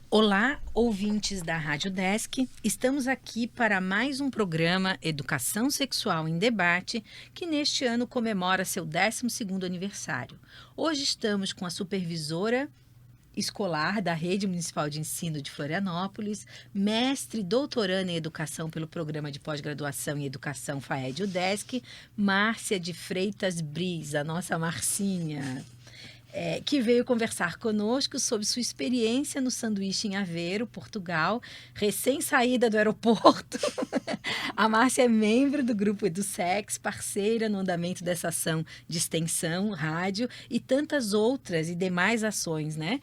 Olá, ouvintes da Rádio Desk. Estamos aqui para mais um programa Educação Sexual em Debate, que neste ano comemora seu 12º aniversário. Hoje estamos com a supervisora escolar da Rede Municipal de Ensino de Florianópolis, mestre e doutoranda em Educação pelo Programa de Pós-Graduação em Educação FAED-UDESC, Márcia de Freitas Bris, a nossa Marcinha. Que veio conversar conosco sobre sua experiência no sanduíche em Aveiro, Portugal, recém-saída do aeroporto. A Márcia é membro do grupo EduSex, parceira no andamento dessa ação de extensão, rádio e tantas outras e demais ações, né?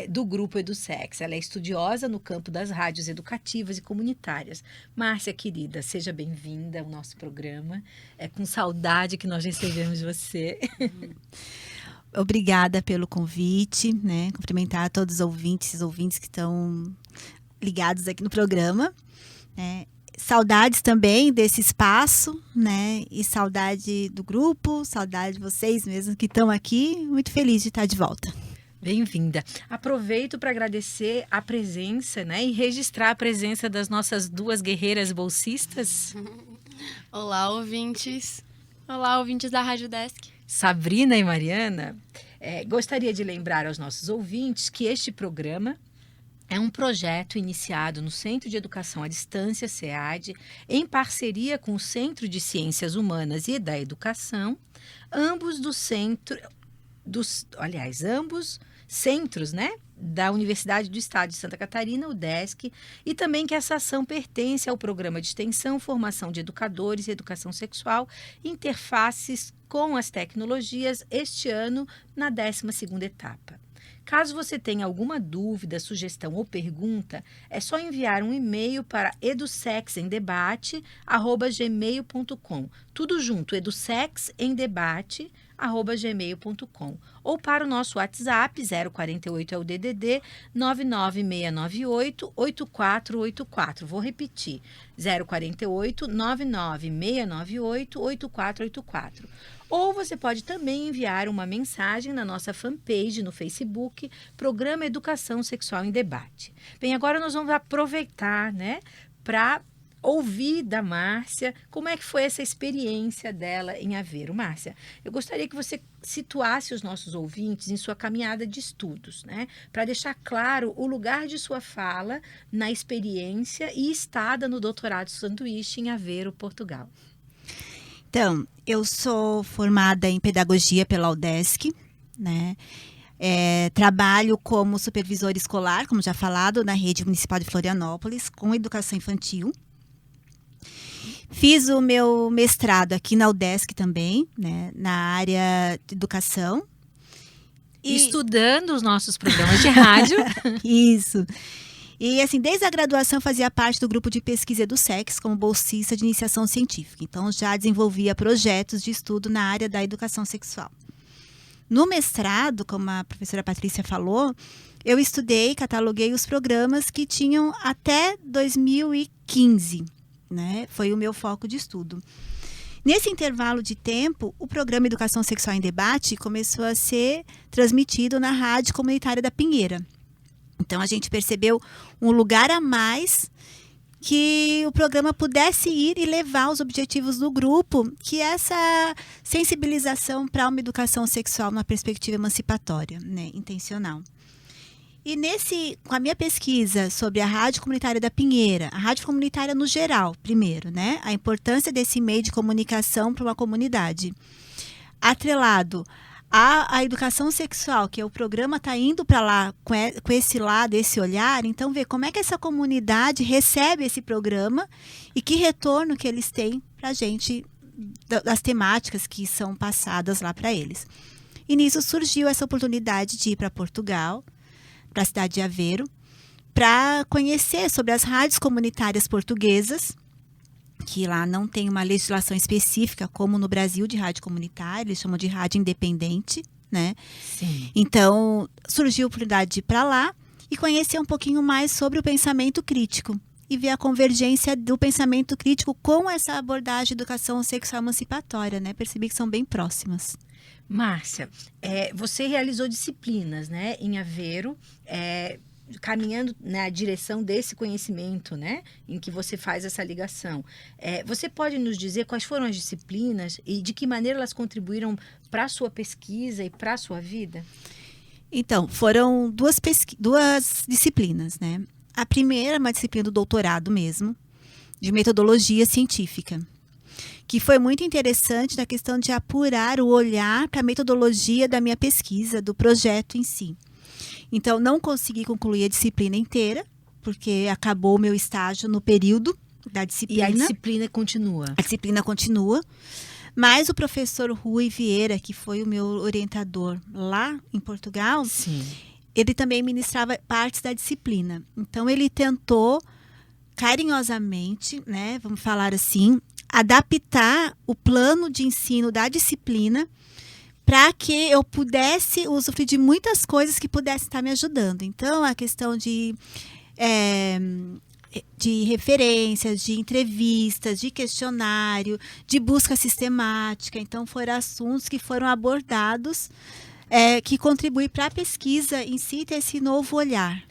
Do grupo EduSex. Ela é estudiosa no campo das rádios educativas e comunitárias. Márcia, querida, seja bem-vinda ao nosso programa. É com saudade que nós recebemos você. Obrigada pelo convite, né? Cumprimentar a todos os ouvintes que estão ligados aqui no programa. Saudades também desse espaço, né? E saudade do grupo, saudade de vocês mesmos que estão aqui. Muito feliz de estar de volta. Bem-vinda. Aproveito para agradecer a presença, né? E registrar a presença das nossas duas guerreiras bolsistas. Olá, ouvintes. Olá, ouvintes da Rádio Desk. Sabrina e Mariana, gostaria de lembrar aos nossos ouvintes que este programa é um projeto iniciado no Centro de Educação à Distância, SEAD, em parceria com o Centro de Ciências Humanas e da Educação, ambos centros, né, da Universidade do Estado de Santa Catarina, UDESC, e também que essa ação pertence ao Programa de Extensão, Formação de Educadores e Educação Sexual, Interfaces com as Tecnologias, este ano, na 12ª etapa. Caso você tenha alguma dúvida, sugestão ou pergunta, é só enviar um e-mail para edusexemdebate@gmail.com. Tudo junto, edusexemdebate@gmail.com. Ou para o nosso WhatsApp, 048 é o DDD 99698 8484. Vou repetir, 048 99698 8484. Ou você pode também enviar uma mensagem na nossa fanpage no Facebook, Programa Educação Sexual em Debate. Bem, agora nós vamos aproveitar, né, para ouvir da Márcia como é que foi essa experiência dela em Aveiro. Márcia, eu gostaria que você situasse os nossos ouvintes em sua caminhada de estudos, né, para deixar claro o lugar de sua fala na experiência e estada no doutorado sanduíche em Aveiro, Portugal. Então, eu sou formada em Pedagogia pela UDESC, né? Trabalho como supervisora escolar, como já falado, na Rede Municipal de Florianópolis, com educação infantil. Fiz o meu mestrado aqui na UDESC também, né? Na área de educação. Estudando os nossos programas de rádio. Isso. E, assim, desde a graduação fazia parte do grupo de pesquisa EduSex como bolsista de iniciação científica. Então, já desenvolvia projetos de estudo na área da educação sexual. No mestrado, como a professora Patrícia falou, eu estudei, cataloguei os programas que tinham até 2015, né? Foi o meu foco de estudo. Nesse intervalo de tempo, o programa Educação Sexual em Debate começou a ser transmitido na Rádio Comunitária da Pinheira. Então, a gente percebeu um lugar a mais que o programa pudesse ir e levar os objetivos do grupo, que é essa sensibilização para uma educação sexual numa perspectiva emancipatória, né, intencional. E com a minha pesquisa sobre a Rádio Comunitária da Pinheira, a rádio comunitária no geral, primeiro, né, a importância desse meio de comunicação para uma comunidade, atrelado a educação sexual, que o programa está indo para lá com esse lado, esse olhar, então ver como é que essa comunidade recebe esse programa e que retorno que eles têm para a gente, das temáticas que são passadas lá para eles. E nisso surgiu essa oportunidade de ir para Portugal, para a cidade de Aveiro, para conhecer sobre as rádios comunitárias portuguesas, que lá não tem uma legislação específica, como no Brasil, de rádio comunitária, eles chamam de rádio independente, né? Sim. Então, surgiu a oportunidade de ir para lá e conhecer um pouquinho mais sobre o pensamento crítico e ver a convergência do pensamento crítico com essa abordagem de educação sexual emancipatória, né? Percebi que são bem próximas. Márcia, você realizou disciplinas, né, em Aveiro, caminhando na direção desse conhecimento, né? Em que você faz essa ligação. Você pode nos dizer quais foram as disciplinas e de que maneira elas contribuíram para a sua pesquisa e para a sua vida? Então, foram duas disciplinas, né? A primeira é uma disciplina do doutorado mesmo, de metodologia científica, que foi muito interessante na questão de apurar o olhar para a metodologia da minha pesquisa, do projeto em si. Então, não consegui concluir a disciplina inteira, porque acabou o meu estágio no período da disciplina. E a disciplina continua? A disciplina continua, mas o professor Rui Vieira, que foi o meu orientador lá em Portugal, sim, ele também ministrava partes da disciplina. Então, ele tentou carinhosamente, né, vamos falar assim, adaptar o plano de ensino da disciplina para que eu pudesse usufruir de muitas coisas que pudessem estar me ajudando. Então, a questão de referências, de entrevistas, de questionário, de busca sistemática. Então, foram assuntos que foram abordados que contribuem para a pesquisa em si ter esse novo olhar.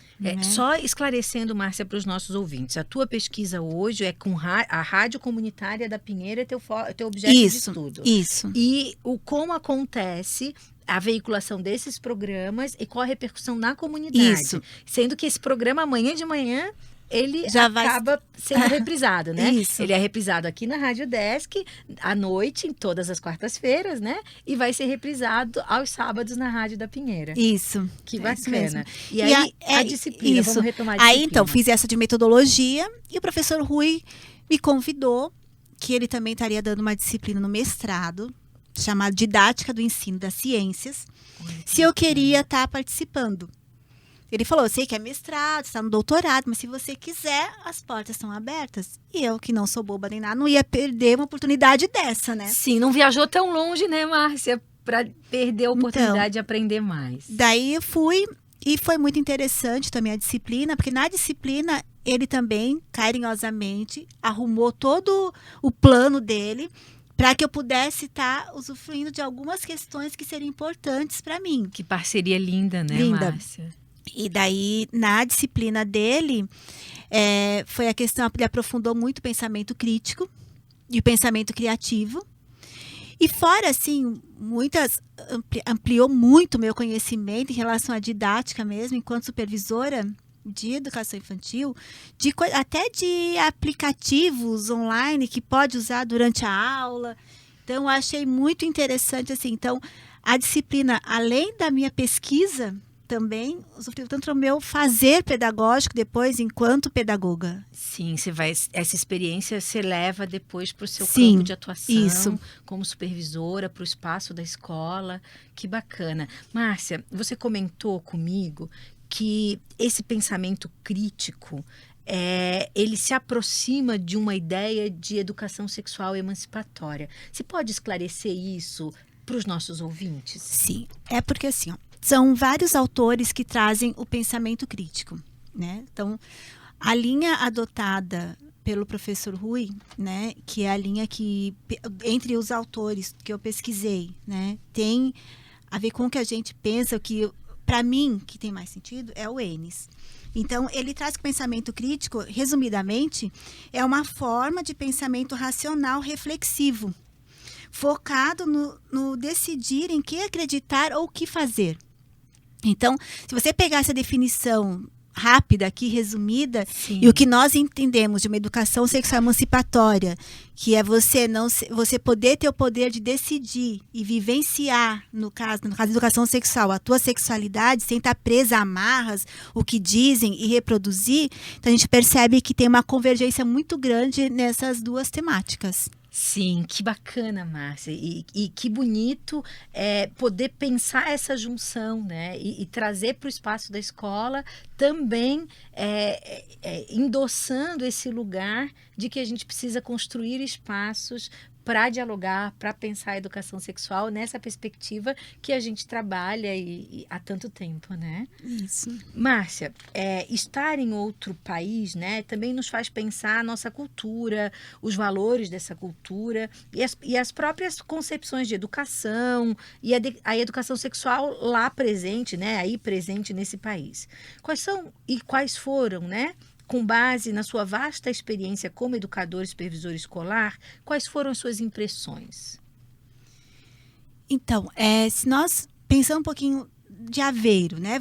Só esclarecendo, Márcia, para os nossos ouvintes, a tua pesquisa hoje é com a Rádio Comunitária da Pinheira, teu objeto de estudo. Isso. E como acontece a veiculação desses programas e qual a repercussão na comunidade. Isso. Sendo que esse programa, amanhã de manhã, ele acaba sendo reprisado, né? Isso. Ele é reprisado aqui na Rádio Desk, à noite, em todas as quartas-feiras, né? E vai ser reprisado aos sábados na Rádio da Pinheira. Isso. Que bacana. Isso e aí, a disciplina, isso. Vamos retomar a disciplina. Aí, então, fiz essa de metodologia e o professor Rui me convidou, que ele também estaria dando uma disciplina no mestrado, chamada Didática do Ensino das Ciências, se eu queria estar participando. Ele falou, eu sei que é mestrado, está no doutorado, mas se você quiser, as portas estão abertas. E eu, que não sou boba nem nada, não ia perder uma oportunidade dessa, né? Sim, não viajou tão longe, né, Márcia? Para perder a oportunidade de aprender mais. Daí eu fui, e foi muito interessante também a disciplina, porque na disciplina ele também, carinhosamente, arrumou todo o plano dele para que eu pudesse estar usufruindo de algumas questões que seriam importantes para mim. Que parceria linda, né, linda. Márcia? E daí, na disciplina dele, foi a questão, ele aprofundou muito o pensamento crítico e o pensamento criativo. E fora, assim, ampliou muito o meu conhecimento em relação à didática mesmo, enquanto supervisora de educação infantil, até de aplicativos online que pode usar durante a aula. Então, eu achei muito interessante, assim. Então, a disciplina, além da minha pesquisa, também sofreu tanto o meu fazer pedagógico depois enquanto pedagoga. Sim, essa experiência você leva depois para o seu Sim, campo de atuação, isso. Como supervisora, para o espaço da escola. Que bacana. Márcia, você comentou comigo que esse pensamento crítico, ele se aproxima de uma ideia de educação sexual emancipatória. Você pode esclarecer isso para os nossos ouvintes? Sim, é porque assim, são vários autores que trazem o pensamento crítico, né? Então, a linha adotada pelo professor Rui, né, que é a linha que, entre os autores que eu pesquisei, né, tem a ver com o que a gente pensa, que para mim, que tem mais sentido, é o Enes. Então, ele traz que o pensamento crítico, resumidamente, é uma forma de pensamento racional reflexivo, focado no decidir em que acreditar ou o que fazer. Então, se você pegar essa definição rápida aqui, resumida, sim, e o que nós entendemos de uma educação sexual emancipatória, que é você poder ter o poder de decidir e vivenciar, no caso da educação sexual, a tua sexualidade, sem estar presa a amarras, o que dizem e reproduzir, então a gente percebe que tem uma convergência muito grande nessas duas temáticas. Sim, que bacana, Márcia, e que bonito poder pensar essa junção, né? E trazer para o espaço da escola também endossando esse lugar de que a gente precisa construir espaços para dialogar, para pensar a educação sexual nessa perspectiva que a gente trabalha e há tanto tempo, né? Isso. Márcia, estar em outro país, né, também nos faz pensar a nossa cultura, os valores dessa cultura e as próprias concepções de educação e a educação sexual lá presente, né, aí presente nesse país. Quais são e quais foram, né, com base na sua vasta experiência como educador e supervisor escolar, quais foram as suas impressões? Então, se nós pensamos um pouquinho de Aveiro, né?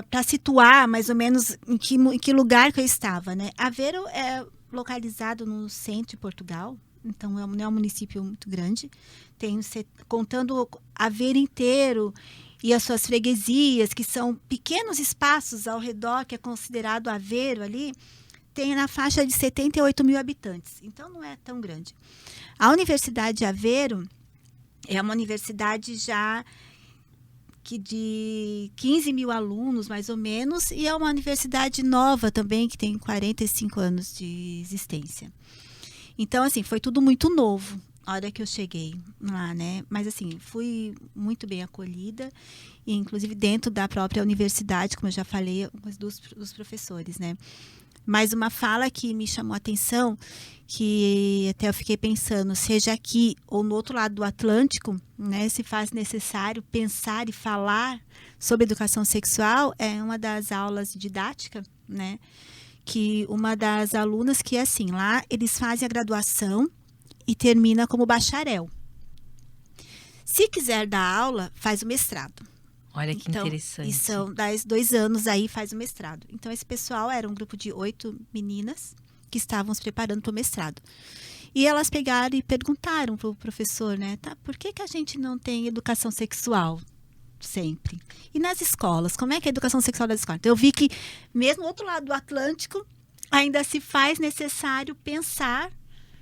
Para situar mais ou menos em que lugar que eu estava, né? Aveiro é localizado no centro de Portugal, então não é um município muito grande. Contando Aveiro inteiro e as suas freguesias, que são pequenos espaços ao redor, que é considerado Aveiro ali, tem na faixa de 78 mil habitantes. Então, não é tão grande. A Universidade de Aveiro é uma universidade já de 15 mil alunos, mais ou menos, e é uma universidade nova também, que tem 45 anos de existência. Então, assim, foi tudo muito novo a hora que eu cheguei lá, né? Mas, assim, fui muito bem acolhida, e, inclusive dentro da própria universidade, como eu já falei, dos professores, né? Mas uma fala que me chamou a atenção, que até eu fiquei pensando, seja aqui ou no outro lado do Atlântico, né, se faz necessário pensar e falar sobre educação sexual, é uma das aulas de didática, né, que uma das alunas que, assim, lá eles fazem a graduação e termina como bacharel. Se quiser dar aula, faz o mestrado. Olha que interessante. E são 2 anos aí, faz o mestrado. Então, esse pessoal era um grupo de 8 meninas que estavam se preparando para o mestrado. E elas pegaram e perguntaram para o professor, né? Tá, por que a gente não tem educação sexual sempre? E nas escolas, como é que é a educação sexual das escolas? Então, eu vi que, mesmo do outro lado do Atlântico, ainda se faz necessário pensar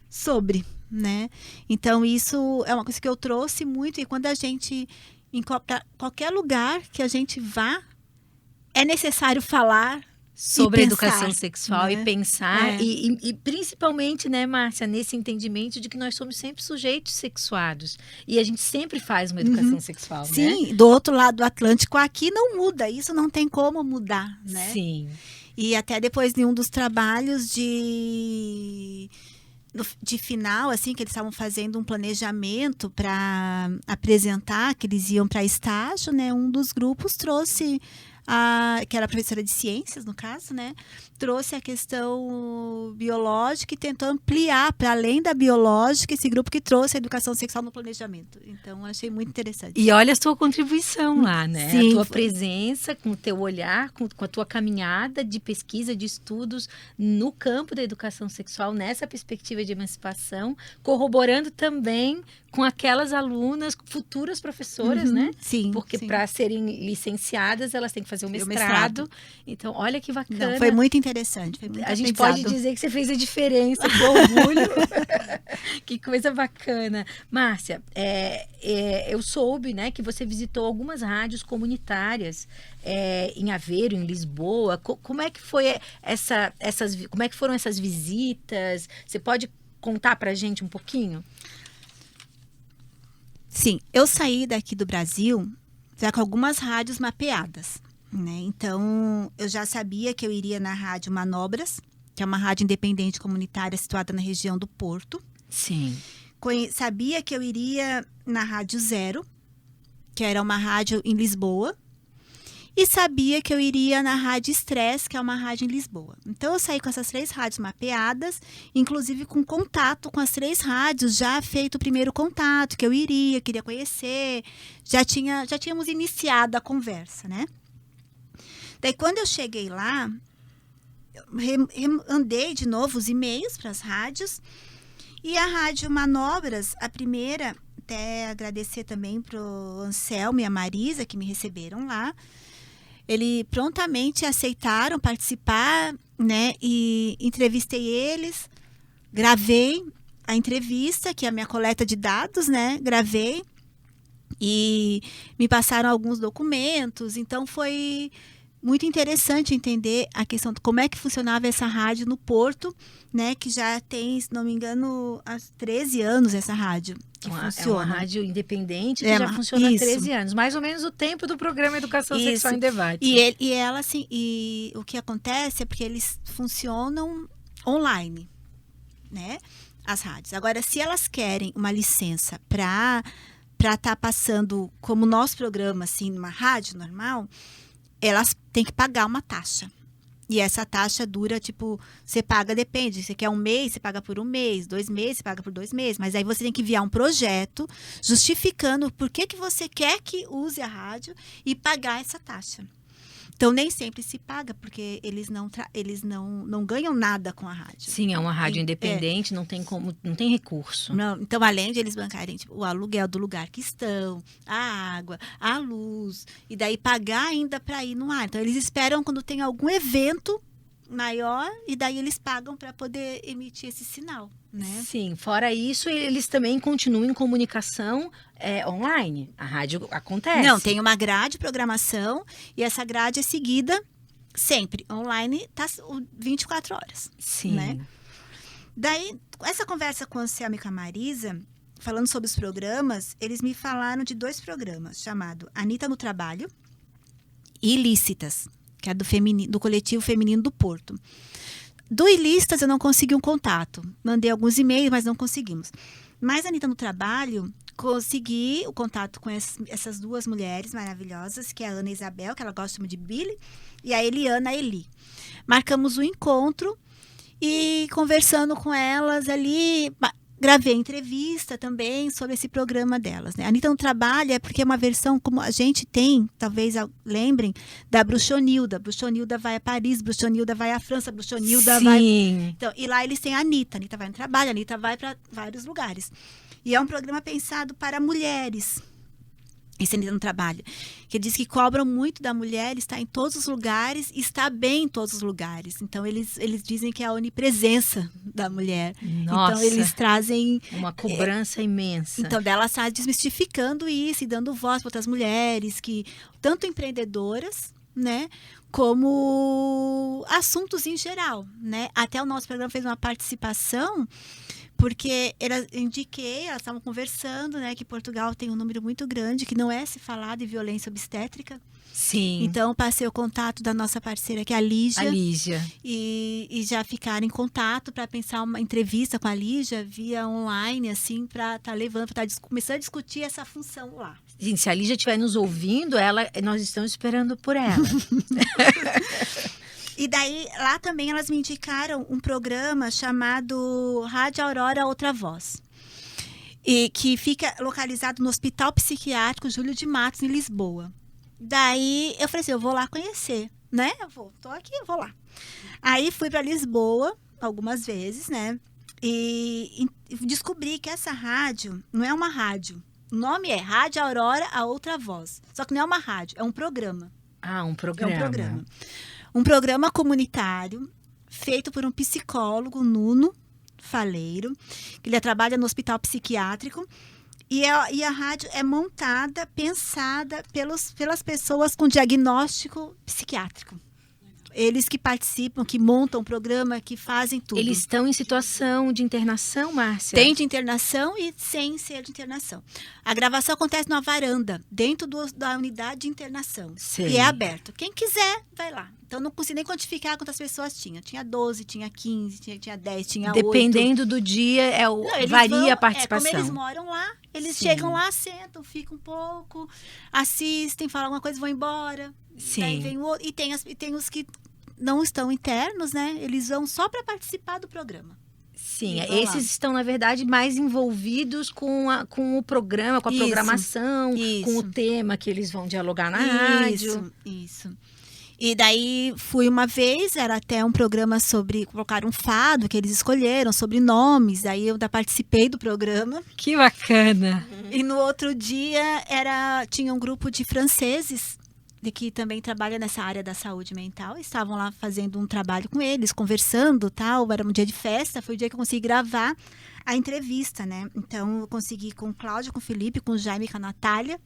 sobre, né? Então, isso é uma coisa que eu trouxe muito. E quando a gente... Em qualquer lugar que a gente vá, é necessário falar sobre a educação sexual, né? E pensar, É. E principalmente, né, Márcia, nesse entendimento de que nós somos sempre sujeitos sexuados. E a gente sempre faz uma educação sexual, né? Sim, do outro lado do Atlântico, aqui não muda, isso não tem como mudar, né? Sim. E até depois de um dos trabalhos de final, assim, que eles estavam fazendo um planejamento para apresentar, que eles iam para estágio, né? Um dos grupos trouxe, que era a professora de ciências, no caso, né? Trouxe a questão biológica e tentou ampliar para além da biológica esse grupo que trouxe a educação sexual no planejamento. Então, achei muito interessante. E olha a sua contribuição lá, né? Sim, a tua presença, com o teu olhar, com a tua caminhada de pesquisa, de estudos no campo da educação sexual, nessa perspectiva de emancipação, corroborando também com aquelas alunas, futuras professoras, né? Sim. Porque para serem licenciadas, elas têm que fazer o mestrado. Então, olha que bacana. Não, foi muito interessante. Foi muito a gente pode dizer que você fez a diferença, com orgulho. Que coisa bacana. Márcia, eu soube, né, que você visitou algumas rádios comunitárias em Aveiro, em Lisboa. Como é que foi como é que foram essas visitas? Você pode contar pra gente um pouquinho? Sim, eu saí daqui do Brasil já com algumas rádios mapeadas, né? Então, eu já sabia que eu iria na Rádio Manobras, que é uma rádio independente comunitária situada na região do Porto. Sim. Sabia que eu iria na Rádio Zero, que era uma rádio em Lisboa. E sabia que eu iria na Rádio Stress, que é uma rádio em Lisboa. Então, eu saí com essas 3 rádios mapeadas, inclusive com contato com as 3 rádios, já feito o primeiro contato, que eu queria conhecer, já tínhamos iniciado a conversa, né? Daí, quando eu cheguei lá, eu andei de novo os e-mails para as rádios, e a Rádio Manobras, a primeira, até agradecer também para o Anselmo e a Marisa, que me receberam lá. Eles prontamente aceitaram participar, né? E entrevistei eles, gravei a entrevista, que é a minha coleta de dados, né? Gravei e me passaram alguns documentos. Então, foi muito interessante entender a questão de como é que funcionava essa rádio no Porto, né? Que já tem, se não me engano, há 13 anos essa rádio que funciona. É uma rádio independente que já funciona há 13 anos. Mais ou menos o tempo do programa Educação Sexual em Debate. E ela, assim, e o que acontece é porque eles funcionam online, né? As rádios. Agora, se elas querem uma licença para estar passando como nosso programa, assim, numa rádio normal, elas têm que pagar uma taxa. E essa taxa dura, tipo, você paga, depende. Você quer um mês, você paga por um mês. 2 meses, você paga por 2 meses. Mas aí você tem que enviar um projeto justificando por que você quer que use a rádio e pagar essa taxa. Então, nem sempre se paga, porque eles não ganham nada com a rádio. Sim, é uma rádio independente, não tem recurso. Não, então, além de eles bancarem tipo, o aluguel do lugar que estão, a água, a luz, e daí pagar ainda para ir no ar. Então, eles esperam quando tem algum evento maior, e daí eles pagam para poder emitir esse sinal, né? Sim, fora isso, eles também continuam em comunicação online. A rádio acontece. Não, tem uma grade de programação e essa grade é seguida sempre online, tá 24 horas. Sim. Né? Daí, essa conversa com o Anselmo e com a Marisa, falando sobre os programas, eles me falaram de 2 programas, chamado Anitta no Trabalho e Ilícitas, que é do coletivo feminino do Porto. Do Ilícitas eu não consegui um contato. Mandei alguns e-mails, mas não conseguimos. Mas a Anitta no Trabalho, consegui o contato com essas 2 mulheres maravilhosas, que é a Ana Isabel, que ela gosta de Billy, e a Eliana Eli. Marcamos um encontro e conversando com elas ali, gravei entrevista também sobre esse programa delas, né? A Anitta no Trabalho é porque é uma versão como a gente tem, talvez lembrem, da Bruxonilda. Bruxonilda vai a Paris, Bruxonilda vai à França, Bruxonilda vai... Então, e lá eles têm a Anitta vai no trabalho, a Anitta vai para vários lugares. E é um programa pensado para mulheres. Esse Anitta no Trabalho, que diz que cobram muito da mulher, está em todos os lugares, está bem em todos os lugares. Então, eles dizem que é a onipresença da mulher. Nossa, então, eles trazem... uma cobrança imensa. Então, dela está desmistificando isso e dando voz para outras mulheres, que tanto empreendedoras, né, como assuntos em geral, né? Até o nosso programa fez uma participação... Porque elas estavam conversando, né, que Portugal tem um número muito grande, que não é se falar de violência obstétrica. Sim. Então, passei o contato da nossa parceira, que é a Lígia. A Lígia. E já ficaram em contato para pensar uma entrevista com a Lígia via online, assim, para estar levando, para estar começando a discutir essa função lá. Gente, se a Lígia estiver nos ouvindo, nós estamos esperando por ela. E daí, lá também, elas me indicaram um programa chamado Rádio Aurora Outra Voz. E que fica localizado no Hospital Psiquiátrico Júlio de Matos, em Lisboa. Daí, eu falei assim, eu vou lá conhecer, né? Tô aqui, eu vou lá. Aí, fui para Lisboa, algumas vezes, né? E descobri que essa rádio não é uma rádio. O nome é Rádio Aurora, a Outra Voz. Só que não é uma rádio, é um programa. Ah, um programa. É um programa. Um programa comunitário feito por um psicólogo, Nuno Faleiro, que ele trabalha no hospital psiquiátrico. E a rádio é montada, pensada pelas pessoas com diagnóstico psiquiátrico. Eles que participam, que montam o programa, que fazem tudo. Eles estão em situação de internação, Márcia? Tem de internação e sem ser de internação. A gravação acontece numa varanda, dentro da unidade de internação. Sei. E é aberto. Quem quiser, vai lá. Então, não consigo nem quantificar quantas pessoas tinha. Tinha 12, tinha 15, tinha 10, tinha 8. Dependendo do dia, varia a participação. Como eles moram lá, eles chegam lá, sentam, ficam um pouco, assistem, falam alguma coisa e vão embora. Sim. Daí vem e tem os que não estão internos, né? Eles vão só para participar do programa. Sim, esses estão, na verdade, mais envolvidos com o programa, com a programação, com o tema que eles vão dialogar na rádio. Isso. E daí fui uma vez, era até um programa sobre colocar um fado que eles escolheram, sobre nomes. Daí eu ainda participei do programa. Que bacana! E no outro dia tinha um grupo de franceses que também trabalha nessa área da saúde mental. Estavam lá fazendo um trabalho com eles, conversando, tal. Era um dia de festa, foi o dia que eu consegui gravar a entrevista, né? Então eu consegui com o Cláudio, com o Felipe, com o Jaime e com a Natália,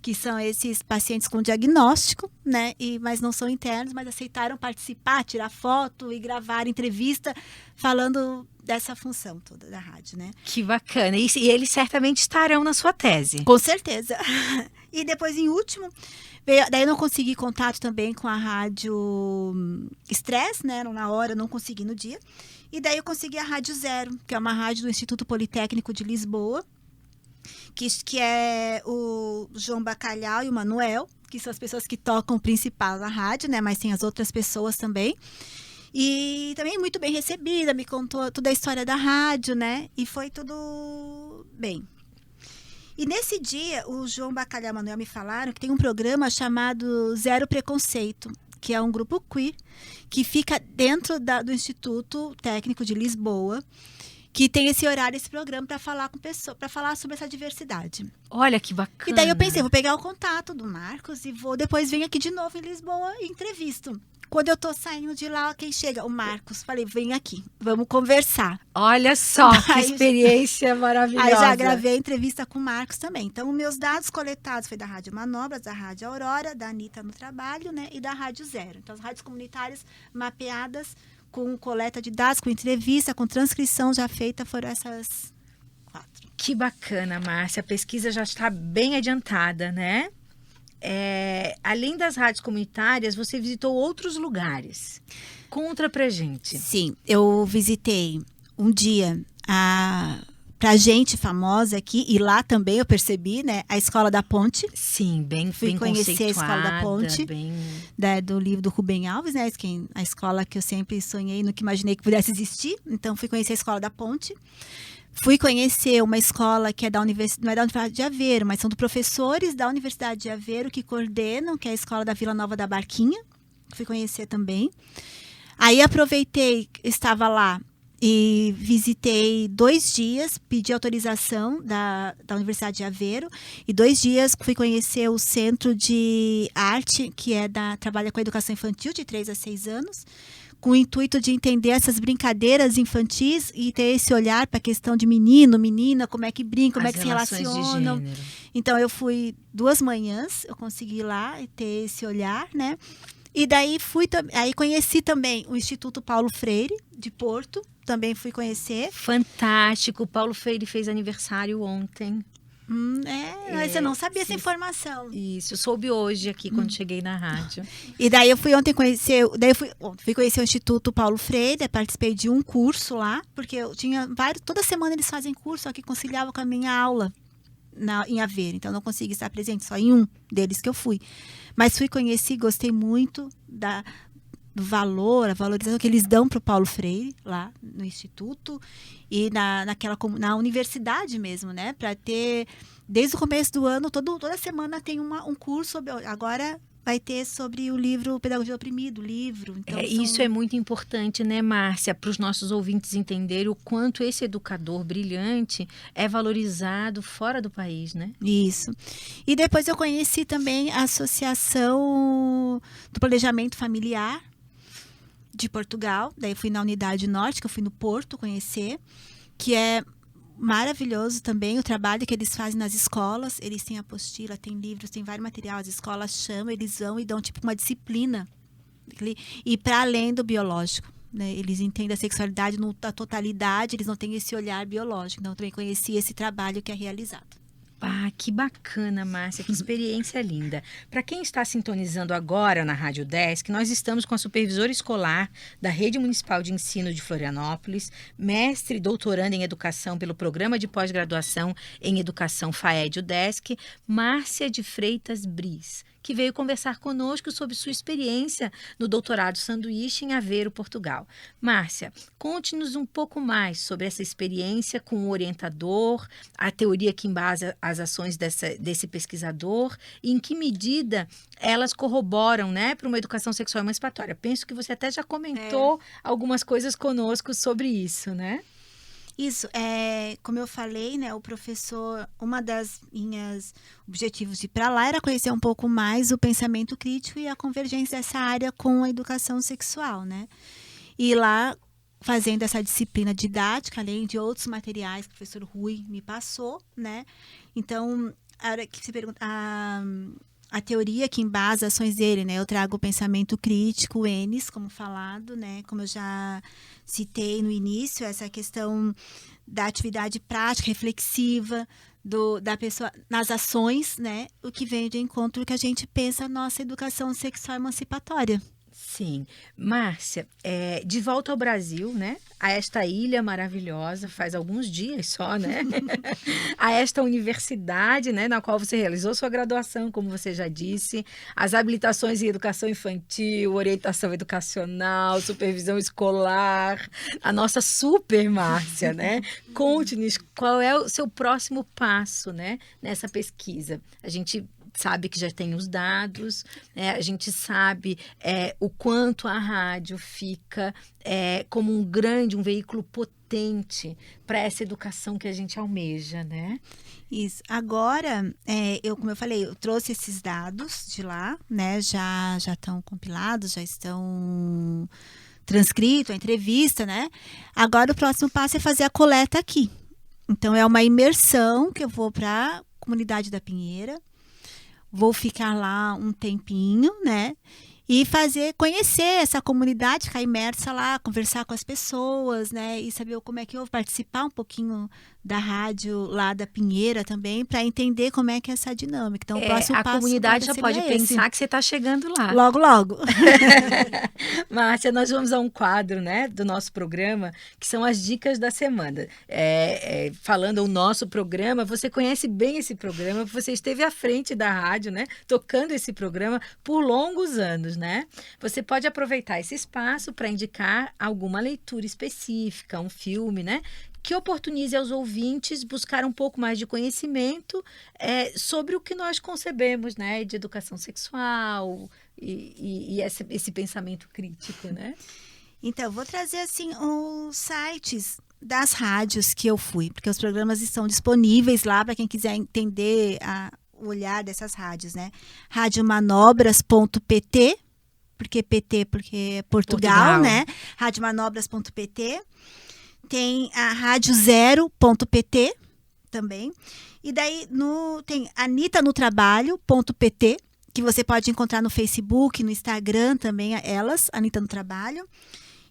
que são esses pacientes com diagnóstico, né? Mas não são internos, mas aceitaram participar, tirar foto e gravar entrevista falando dessa função toda da rádio, né? Que bacana. E eles certamente estarão na sua tese. Com certeza. E depois, em último, daí eu não consegui contato também com a rádio Estresse, né? Na hora, eu não consegui no dia. E daí eu consegui a Rádio Zero, que é uma rádio do Instituto Politécnico de Lisboa, que é o João Bacalhau e o Manuel, que são as pessoas que tocam o principal na rádio, né? Mas tem as outras pessoas também. E também muito bem recebida, me contou toda a história da rádio, né? E foi tudo bem. E nesse dia, o João Bacalhau e o Manuel me falaram que tem um programa chamado Zero Preconceito, que é um grupo queer, que fica dentro do Instituto Técnico de Lisboa, que tem esse horário, esse programa para falar com pessoas, para falar sobre essa diversidade. Olha que bacana. E daí eu pensei, vou pegar o contato do Marcos e depois venho aqui de novo em Lisboa e entrevisto. Quando eu tô saindo de lá, quem chega? O Marcos. Falei, vem aqui, vamos conversar. Olha só, que experiência maravilhosa. Aí já gravei a entrevista com o Marcos também. Então, meus dados coletados foi da Rádio Manobras, da Rádio Aurora, da Anitta no Trabalho, né? E da Rádio Zero. Então, as rádios comunitárias mapeadas com coleta de dados, com entrevista, com transcrição já feita, foram essas 4. Que bacana, Márcia. A pesquisa já está bem adiantada, né? Além das rádios comunitárias, você visitou outros lugares. Conta pra gente. Sim, eu visitei um dia pra gente famosa aqui, e lá também eu percebi, né, a Escola da Ponte. Sim, bem Fui conhecer a Escola da Ponte, do livro do Rubem Alves, né, a escola que eu sempre sonhei, nunca imaginei que pudesse existir. Então, fui conhecer a Escola da Ponte. Fui conhecer uma escola que é não é da Universidade de Aveiro, mas são de professores da Universidade de Aveiro que coordenam, que é a Escola da Vila Nova da Barquinha. Fui conhecer também. Aí aproveitei, estava lá e visitei 2 dias, pedi autorização da Universidade de Aveiro, e 2 dias fui conhecer o Centro de Arte, que trabalha com a educação infantil de 3 a 6 anos, com o intuito de entender essas brincadeiras infantis e ter esse olhar para a questão de menino, menina, como é que brincam, como é que se relacionam. Então, eu fui 2 manhãs, eu consegui ir lá e ter esse olhar, né? E daí aí conheci também o Instituto Paulo Freire, de Porto, também fui conhecer. Fantástico, Paulo Freire fez aniversário ontem. Mas eu não sabia essa informação. Isso, eu soube hoje aqui quando cheguei na rádio. E daí eu fui ontem conhecer, fui conhecer o Instituto Paulo Freire, participei de um curso lá, porque eu tinha toda semana eles fazem curso, só que conciliava com a minha aula em Aveiro, então não consegui estar presente, só em um deles que eu fui. Mas fui conhecer, gostei muito do valor, a valorização que eles dão para o Paulo Freire, lá no Instituto, e na universidade mesmo, né? Para ter, desde o começo do ano, toda semana tem um curso, agora vai ter sobre o livro Pedagogia do Oprimido, Então, Isso é muito importante, né, Márcia, para os nossos ouvintes entenderem o quanto esse educador brilhante é valorizado fora do país, né? Isso. E depois eu conheci também a Associação do Planejamento Familiar de Portugal. Daí fui na Unidade Norte, que eu fui no Porto conhecer, que é maravilhoso também o trabalho que eles fazem nas escolas. Eles têm apostila, têm livros, têm vários materiais. As escolas chamam, eles vão e dão tipo uma disciplina. E para além do biológico, né? Eles entendem a sexualidade na totalidade, eles não têm esse olhar biológico. Então, eu também conheci esse trabalho que é realizado. Ah, que bacana, Márcia, que experiência linda. Para quem está sintonizando agora na Rádio Desk, nós estamos com a supervisora escolar da Rede Municipal de Ensino de Florianópolis, mestre e doutoranda em Educação pelo Programa de Pós-Graduação em Educação FAED UDESC, Márcia de Freitas Bris, que veio conversar conosco sobre sua experiência no doutorado sanduíche em Aveiro, Portugal. Márcia, conte-nos um pouco mais sobre essa experiência com o orientador, a teoria que embasa as ações desse pesquisador e em que medida elas corroboram, né, para uma educação sexual emancipatória. Penso que você até já comentou algumas coisas conosco sobre isso, né? Isso, como eu falei, né, o professor, uma das minhas objetivos de ir para lá era conhecer um pouco mais o pensamento crítico e a convergência dessa área com a educação sexual, né? E lá, fazendo essa disciplina didática, além de outros materiais que o professor Rui me passou, né? Então, a hora que você pergunta, a teoria que embasa ações dele, né? Eu trago o pensamento crítico, o Ennis, como falado, né? Como eu já citei no início, essa questão da atividade prática, reflexiva, da pessoa nas ações, né? O que vem de encontro que a gente pensa na nossa educação sexual emancipatória. Sim. Márcia, de volta ao Brasil, né? A esta ilha maravilhosa, faz alguns dias só, né? A esta universidade, né? Na qual você realizou sua graduação, como você já disse, as habilitações em educação infantil, orientação educacional, supervisão escolar, a nossa super Márcia, né? Conte-nos qual é o seu próximo passo, né? Nessa pesquisa. A gente sabe que já tem os dados, né? A gente sabe o quanto a rádio fica como um veículo potente para essa educação que a gente almeja, né? Isso. Agora, como eu falei, eu trouxe esses dados de lá, né? Já estão compilados, já estão transcritos, a entrevista, né? Agora o próximo passo é fazer a coleta aqui. Então, é uma imersão que eu vou para a comunidade da Pinheira. Vou ficar lá um tempinho, né? E conhecer essa comunidade, ficar imersa lá, conversar com as pessoas, né? E saber como é que eu vou participar um pouquinho da rádio lá da Pinheira também, para entender como é que é essa dinâmica. Então, o próximo passo. A comunidade já pode pensar que você está chegando lá. Logo, logo. Márcia, nós vamos a um quadro, né, do nosso programa, que são as dicas da semana. Falando o nosso programa, você conhece bem esse programa, você esteve à frente da rádio, né, tocando esse programa por longos anos, né? Você pode aproveitar esse espaço para indicar alguma leitura específica, um filme, né, que oportunize aos ouvintes buscar um pouco mais de conhecimento sobre o que nós concebemos, né, de educação sexual e esse pensamento crítico, né? Então, vou trazer assim os sites das rádios que eu fui, porque os programas estão disponíveis lá para quem quiser entender o olhar dessas rádios, né? Radiomanobras.pt, porque é Portugal, né? Radiomanobras.pt. Tem a radiozero.pt também. E daí tem anitanotrabalho.pt, que você pode encontrar no Facebook, no Instagram também, elas, Anita no Trabalho.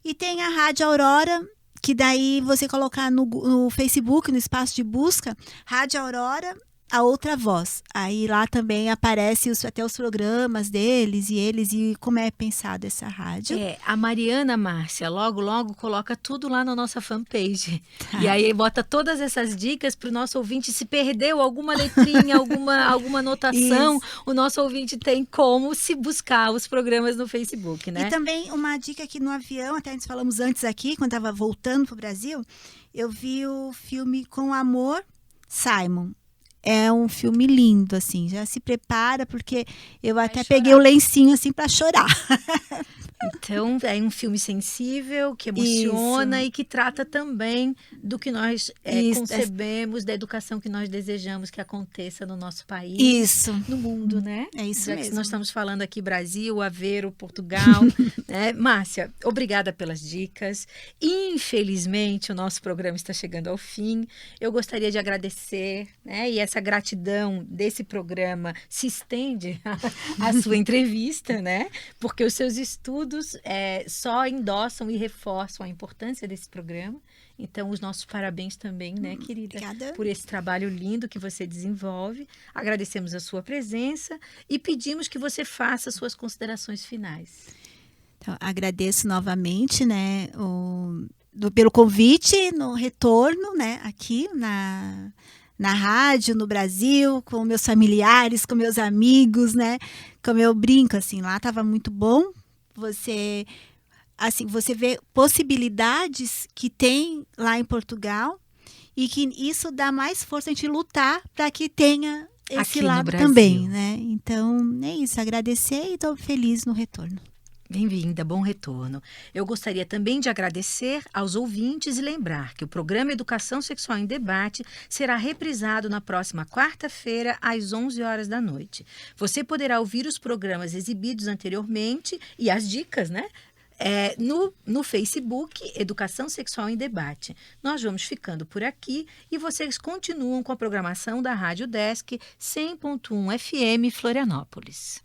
E tem a Rádio Aurora, que daí você colocar no Facebook, no espaço de busca, Rádio Aurora, a outra voz. Aí lá também aparece até os programas deles e como é pensada essa rádio. A Mariana Márcia, logo coloca tudo lá na nossa fanpage. Tá. E aí bota todas essas dicas para o nosso ouvinte. Se perdeu alguma letrinha, alguma anotação, isso. O nosso ouvinte tem como se buscar os programas no Facebook, né? E também uma dica aqui no avião, até nós falamos antes aqui, quando estava voltando para o Brasil, eu vi o filme Com Amor, Simon. É um filme lindo, assim, já se prepara, porque eu até peguei o lencinho, assim, para chorar. Então, é um filme sensível, que emociona. Isso. E que trata também do que nós concebemos, da educação que nós desejamos que aconteça no nosso país. Isso. No mundo, né? É isso já mesmo. Que nós estamos falando aqui Brasil, Aveiro, Portugal. Né? Márcia, obrigada pelas dicas. Infelizmente, o nosso programa está chegando ao fim. Eu gostaria de agradecer, né? E essa gratidão desse programa se estende à sua entrevista, né? Porque os seus estudos só endossam e reforçam a importância desse programa. Então, os nossos parabéns também, né, querida? Obrigada. Por esse trabalho lindo que você desenvolve. Agradecemos a sua presença e pedimos que você faça suas considerações finais. Então, agradeço novamente, né, pelo convite, no retorno, né, aqui na rádio, no Brasil, com meus familiares, com meus amigos, né, como eu brinco, assim, lá estava muito bom. Você vê possibilidades que tem lá em Portugal e que isso dá mais força a gente lutar para que tenha esse aqui lado também, né? Então, é isso, agradecer e estou feliz no retorno. Bem-vinda, bom retorno. Eu gostaria também de agradecer aos ouvintes e lembrar que o programa Educação Sexual em Debate será reprisado na próxima quarta-feira, às 11 horas da noite. Você poderá ouvir os programas exibidos anteriormente e as dicas, né? no Facebook, Educação Sexual em Debate. Nós vamos ficando por aqui e vocês continuam com a programação da Rádio Desk 100.1 FM Florianópolis.